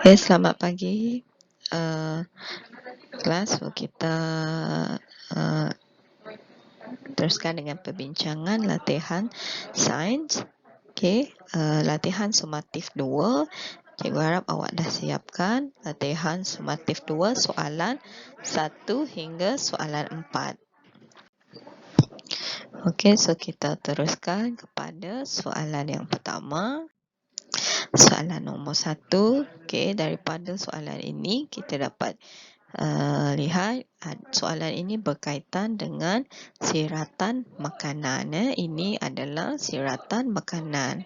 Selamat pagi. Kelas, kita teruskan dengan perbincangan latihan sains. Latihan sumatif 2. Cikgu harap awak dah siapkan latihan sumatif 2 soalan 1 hingga soalan 4. So kita teruskan kepada soalan yang pertama. Soalan nombor 1. Daripada soalan ini kita dapat lihat soalan ini berkaitan dengan siratan makanan. Ini adalah siratan makanan.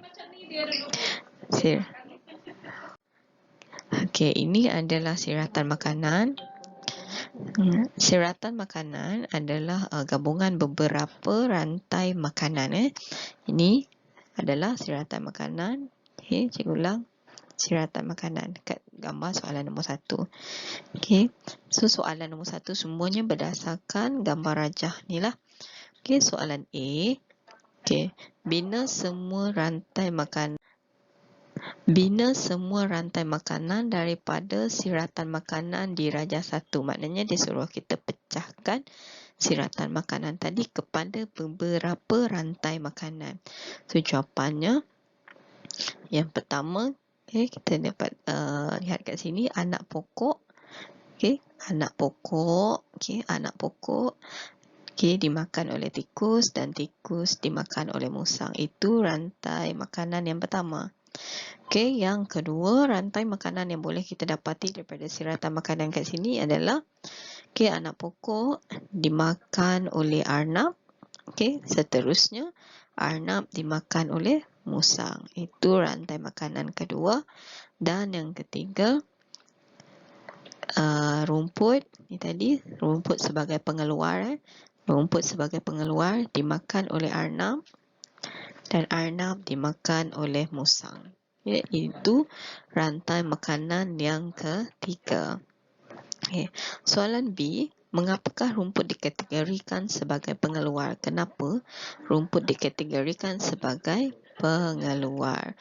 Ini adalah siratan makanan. Siratan makanan adalah gabungan beberapa rantai makanan. Ini adalah siratan makanan. Cikgu ulang. Siratan makanan dekat gambar soalan nombor 1. So soalan nombor 1 semuanya berdasarkan gambar rajah ni lah. Soalan A. Bina semua rantai makanan daripada siratan makanan di rajah 1. Maknanya dia suruh kita pecahkan siratan makanan tadi kepada beberapa rantai makanan. So jawapannya yang pertama, kita dapat lihat kat sini anak pokok. Anak pokok dimakan oleh tikus dan tikus dimakan oleh musang. Itu rantai makanan yang pertama. Yang kedua, rantai makanan yang boleh kita dapati daripada siratan makanan kat sini adalah anak pokok dimakan oleh arnab. Seterusnya arnab dimakan oleh musang. Itu rantai makanan kedua. Dan yang ketiga, rumput ni tadi, rumput sebagai pengeluar. Rumput sebagai pengeluar dimakan oleh arnab dan arnab dimakan oleh musang. Itu rantai makanan yang ketiga. Soalan B, mengapakah rumput dikategorikan sebagai pengeluar? Kenapa rumput dikategorikan sebagai pengeluar?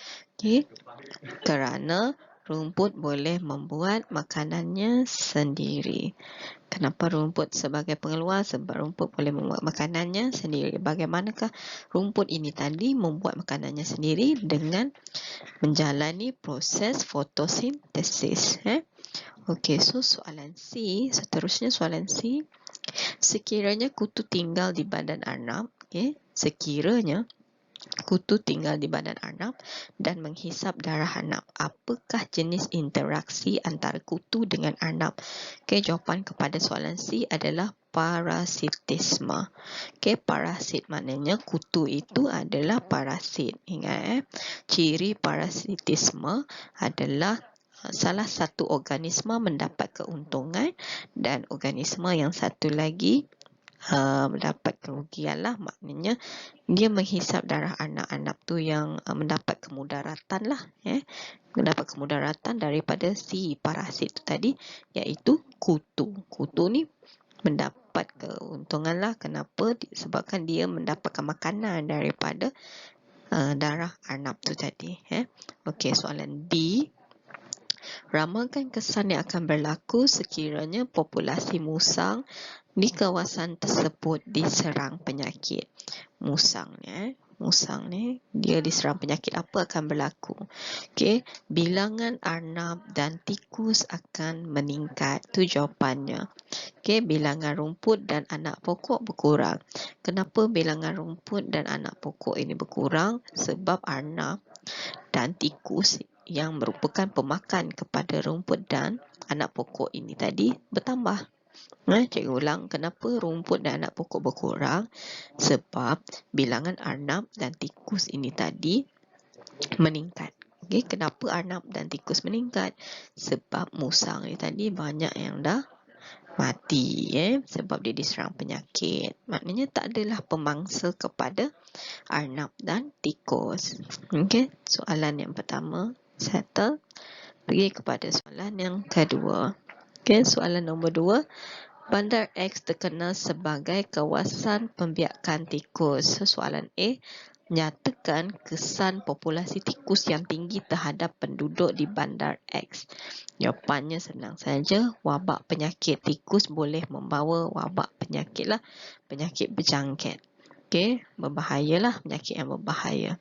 Kerana rumput boleh membuat makanannya sendiri. Kenapa rumput sebagai pengeluar? Sebab rumput boleh membuat makanannya sendiri. Bagaimanakah rumput ini tadi membuat makanannya sendiri? Dengan menjalani proses fotosintesis. So soalan C, seterusnya soalan C. Sekiranya kutu tinggal di badan arnab, sekiranya kutu tinggal di badan arnab dan menghisap darah arnab, apakah jenis interaksi antara kutu dengan arnab? Jawapan kepada soalan C adalah parasitisme. Parasit maknanya kutu itu adalah parasit. Ingat, ciri parasitisme adalah salah satu organisma mendapat keuntungan dan organisma yang satu lagi mendapat kerugian lah. Maknanya dia menghisap darah anak-anak tu yang mendapat kemudaratan lah. Mendapat kemudaratan daripada si parasit tu tadi, iaitu kutu. Kutu ni mendapat keuntungan lah. Kenapa? Disebabkan dia mendapatkan makanan daripada darah arnab tu tadi. Soalan B. Ramalkan kesan yang akan berlaku sekiranya populasi musang di kawasan tersebut diserang penyakit. Musang ni dia diserang penyakit, apa akan berlaku? Bilangan arnab dan tikus akan meningkat. Tu jawapannya. Bilangan rumput dan anak pokok berkurang. Kenapa bilangan rumput dan anak pokok ini berkurang? Sebab arnab dan tikus yang merupakan pemakan kepada rumput dan anak pokok ini tadi bertambah. Cikgu ulang, kenapa rumput dan anak pokok berkurang? Sebab bilangan arnab dan tikus ini tadi meningkat. Kenapa arnab dan tikus meningkat? Sebab musang ini tadi banyak yang dah mati, sebab dia diserang penyakit. Maknanya tak adalah pemangsa kepada arnab dan tikus. Soalan yang pertama settle. Pergi kepada soalan yang kedua. Soalan nombor 2. Bandar X terkenal sebagai kawasan pembiakan tikus. Soalan A. Nyatakan kesan populasi tikus yang tinggi terhadap penduduk di bandar X. Jawapannya senang saja. Wabak penyakit. Tikus boleh membawa wabak penyakit lah. Penyakit berjangkit. Okey, berbahayalah, penyakit yang berbahaya.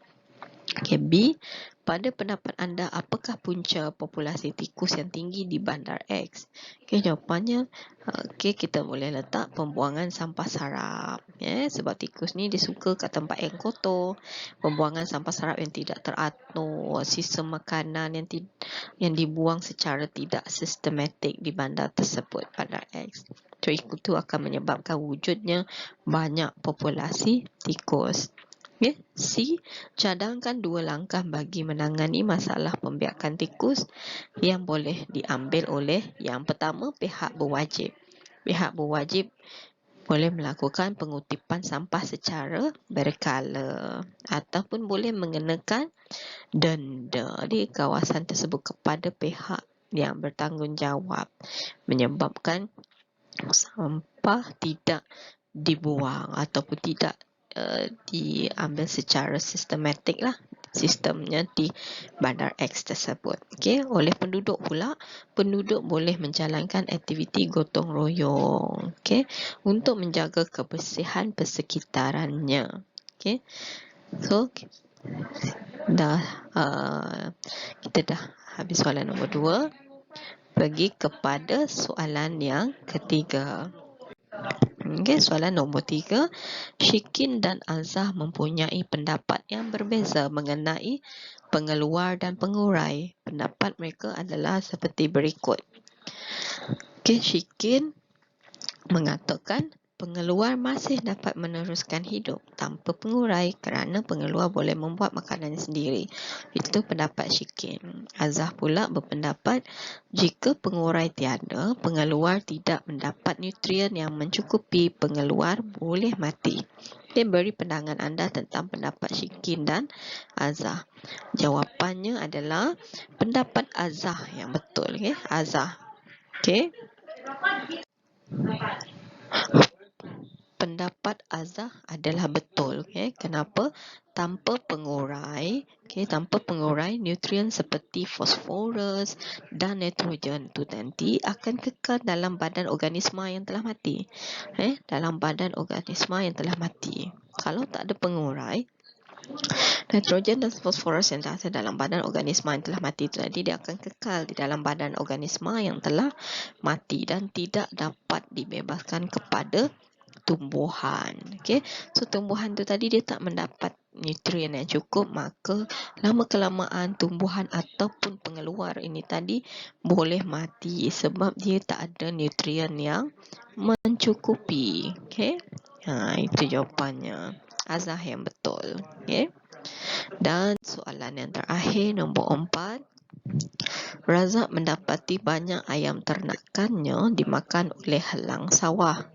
Okey, B. Pada pendapat anda, apakah punca populasi tikus yang tinggi di bandar X? Okey, jawapannya, kita boleh letak pembuangan sampah sarap. Sebab tikus ni dia suka kat tempat yang kotor. Pembuangan sampah sarap yang tidak teratur. Sistem makanan yang dibuang secara tidak sistematik di bandar tersebut, bandar X. So, itu akan menyebabkan wujudnya banyak populasi tikus. Okay. C. Cadangkan 2 langkah bagi menangani masalah pembiakan tikus yang boleh diambil oleh yang pertama, pihak berwajib. Pihak berwajib boleh melakukan pengutipan sampah secara berkala ataupun boleh mengenakan denda di kawasan tersebut kepada pihak yang bertanggungjawab menyebabkan sampah tidak dibuang ataupun tidak diambil secara sistematik lah sistemnya di bandar X tersebut. Okey, oleh penduduk pula, penduduk boleh menjalankan aktiviti gotong royong, okey, untuk menjaga kebersihan persekitarannya. Okey. So kita dah habis soalan nombor 2. Pergi kepada soalan yang ketiga. Okay, soalan nombor 3. Shikin dan Azah mempunyai pendapat yang berbeza mengenai pengeluar dan pengurai. Pendapat mereka adalah seperti berikut. Okay, Shikin mengatakan pengeluar masih dapat meneruskan hidup tanpa pengurai kerana pengeluar boleh membuat makanan sendiri. Itu pendapat Shikin. Azah pula berpendapat jika pengurai tiada, pengeluar tidak mendapat nutrien yang mencukupi, pengeluar boleh mati. Okay, beri pandangan anda tentang pendapat Shikin dan Azah. Jawapannya adalah pendapat Azah yang betul. Okay? Azah. Okay? Pendapat Azah adalah betul. Okay? Kenapa? Tanpa pengurai, nutrien seperti fosforus dan nitrogen itu nanti akan kekal dalam badan organisma yang telah mati. Dalam badan organisma yang telah mati. Kalau tak ada pengurai, nitrogen dan fosforus yang ada dalam badan organisma yang telah mati itu tadi, dia akan kekal di dalam badan organisma yang telah mati dan tidak dapat dibebaskan kepada tumbuhan. Okay? So tumbuhan tu tadi dia tak mendapat nutrien yang cukup, maka lama-kelamaan tumbuhan ataupun pengeluar ini tadi boleh mati sebab dia tak ada nutrien yang mencukupi. Okay? Itu jawapannya. Azah yang betul. Okay? Dan soalan yang terakhir, nombor 4. Razak mendapati banyak ayam ternakannya dimakan oleh helang sawah.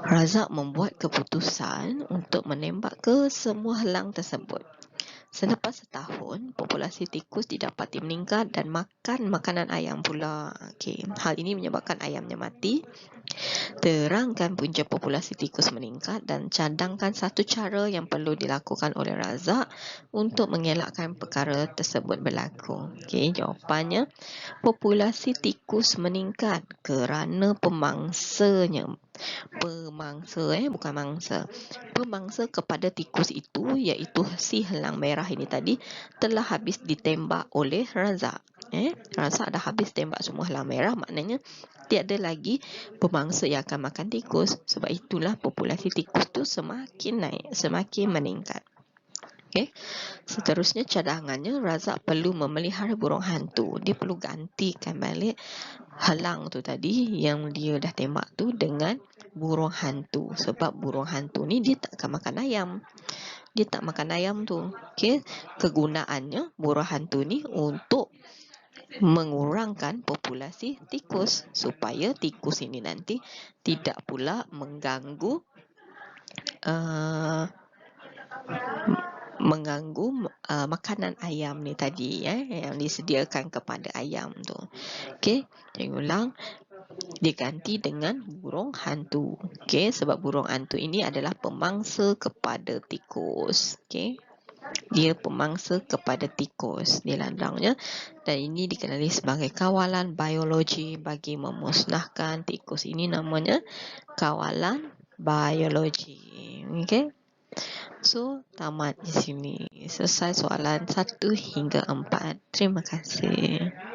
Razak membuat keputusan untuk menembak ke semua helang tersebut. Selepas setahun, populasi tikus didapati meningkat dan makan makanan ayam pula. Okay. Hal ini menyebabkan ayamnya mati. Terangkan punca populasi tikus meningkat dan cadangkan satu cara yang perlu dilakukan oleh Razak untuk mengelakkan perkara tersebut berlaku. Okay, jawapannya, populasi tikus meningkat kerana pemangsa kepada tikus itu, iaitu si helang merah ini tadi, telah habis ditembak oleh Razak. Razak dah habis tembak semua helang merah, maknanya tiada lagi pemangsa yang akan makan tikus. Sebab itulah populasi tikus tu semakin naik, semakin meningkat. Okay. Seterusnya cadangannya, Razak perlu memelihara burung hantu. Dia perlu gantikan balik helang tu tadi yang dia dah tembak tu dengan burung hantu. Sebab burung hantu ni dia tak akan makan ayam. Dia tak makan ayam tu. Okay. Kegunaannya burung hantu ni untuk mengurangkan populasi tikus supaya tikus ini nanti tidak pula mengganggu makanan ayam ni tadi yang disediakan kepada ayam tu. Okey, saya ulang, diganti dengan burung hantu. Okey, sebab burung hantu ini adalah pemangsa kepada tikus. Okey. Dia pemangsa kepada tikus di ladangnya, dan ini dikenali sebagai kawalan biologi bagi memusnahkan tikus. Ini namanya kawalan biologi. Okay? So, tamat di sini. Selesai soalan 1 hingga 4. Terima kasih.